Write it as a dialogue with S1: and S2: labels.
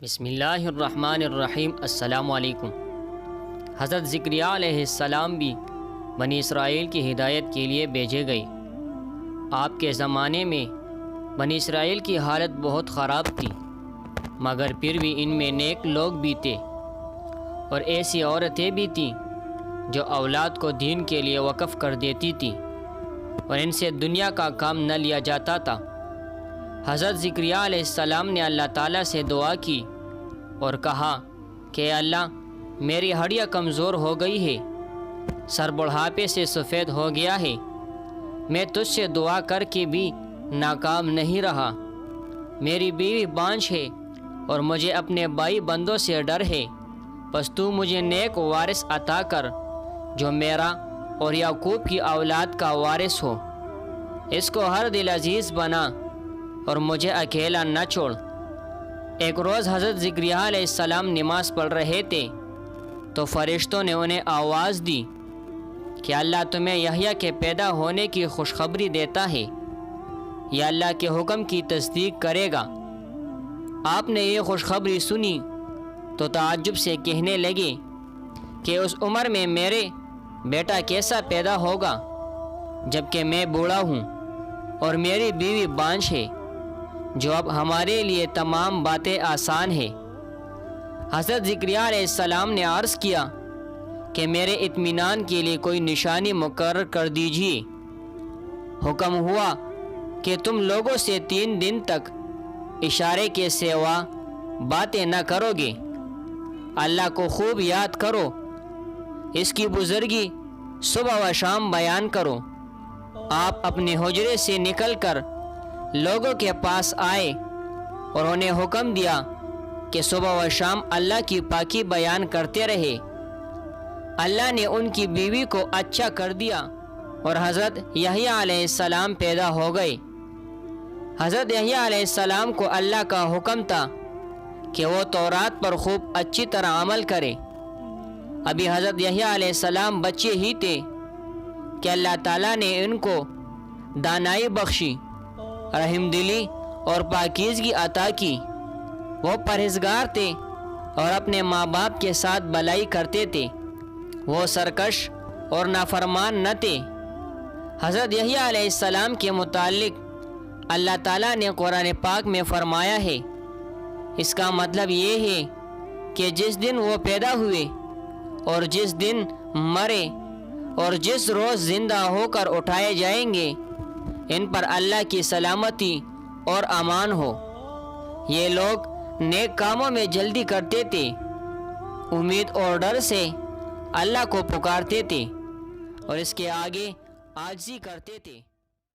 S1: بسم اللہ الرحمن الرحیم۔ السلام علیکم۔ حضرت زکریا علیہ السلام بھی بنی اسرائیل کی ہدایت کے لیے بھیجے گئے۔ آپ کے زمانے میں بنی اسرائیل کی حالت بہت خراب تھی، مگر پھر بھی ان میں نیک لوگ بھی تھے اور ایسی عورتیں بھی تھیں جو اولاد کو دین کے لیے وقف کر دیتی تھیں اور ان سے دنیا کا کام نہ لیا جاتا تھا۔ حضرت زکریا علیہ السلام نے اللہ تعالیٰ سے دعا کی اور کہا کہ اے اللہ، میری ہڈیاں کمزور ہو گئی ہے، سر بڑھاپے سے سفید ہو گیا ہے، میں تجھ سے دعا کر کے بھی ناکام نہیں رہا، میری بیوی بانجھ ہے اور مجھے اپنے بھائی بندوں سے ڈر ہے، بس تو مجھے نیک وارث عطا کر جو میرا اور یعقوب کی اولاد کا وارث ہو، اس کو ہر دل عزیز بنا اور مجھے اکیلا نہ چھوڑ۔ ایک روز حضرت زکریا علیہ السلام نماز پڑھ رہے تھے تو فرشتوں نے انہیں آواز دی کہ اللہ تمہیں یحییٰ کے پیدا ہونے کی خوشخبری دیتا ہے، یہ اللہ کے حکم کی تصدیق کرے گا۔ آپ نے یہ خوشخبری سنی تو تعجب سے کہنے لگے کہ اس عمر میں میرے بیٹا کیسا پیدا ہوگا جبکہ میں بوڑھا ہوں اور میری بیوی بانجھ ہے، جو اب ہمارے لیے تمام باتیں آسان ہے۔ حضرت زکریا علیہ السلام نے عرض کیا کہ میرے اطمینان کے لیے کوئی نشانی مقرر کر دیجیے۔ حکم ہوا کہ تم لوگوں سے 3 دن تک اشارے کے سوا باتیں نہ کرو گے، اللہ کو خوب یاد کرو، اس کی بزرگی صبح و شام بیان کرو۔ آپ اپنے حجرے سے نکل کر لوگوں کے پاس آئے اور انہیں حکم دیا کہ صبح و شام اللہ کی پاکی بیان کرتے رہے۔ اللہ نے ان کی بیوی کو اچھا کر دیا اور حضرت یحییٰ علیہ السلام پیدا ہو گئے۔ حضرت یحییٰ علیہ السلام کو اللہ کا حکم تھا کہ وہ تورات پر خوب اچھی طرح عمل کرے۔ ابھی حضرت یحییٰ علیہ السلام بچے ہی تھے کہ اللہ تعالیٰ نے ان کو دانائی بخشی، رحم دلی اور پاکیزگی عطا کی۔ وہ پرہیزگار تھے اور اپنے ماں باپ کے ساتھ بھلائی کرتے تھے، وہ سرکش اور نافرمان نہ تھے۔ حضرت یحییٰ علیہ السلام کے متعلق اللہ تعالیٰ نے قرآن پاک میں فرمایا ہے، اس کا مطلب یہ ہے کہ جس دن وہ پیدا ہوئے اور جس دن مرے اور جس روز زندہ ہو کر اٹھائے جائیں گے، ان پر اللہ کی سلامتی اور امان ہو۔ یہ لوگ نیک کاموں میں جلدی کرتے تھے، امید اور ڈر سے اللہ کو پکارتے تھے اور اس کے آگے عاجزی کرتے تھے۔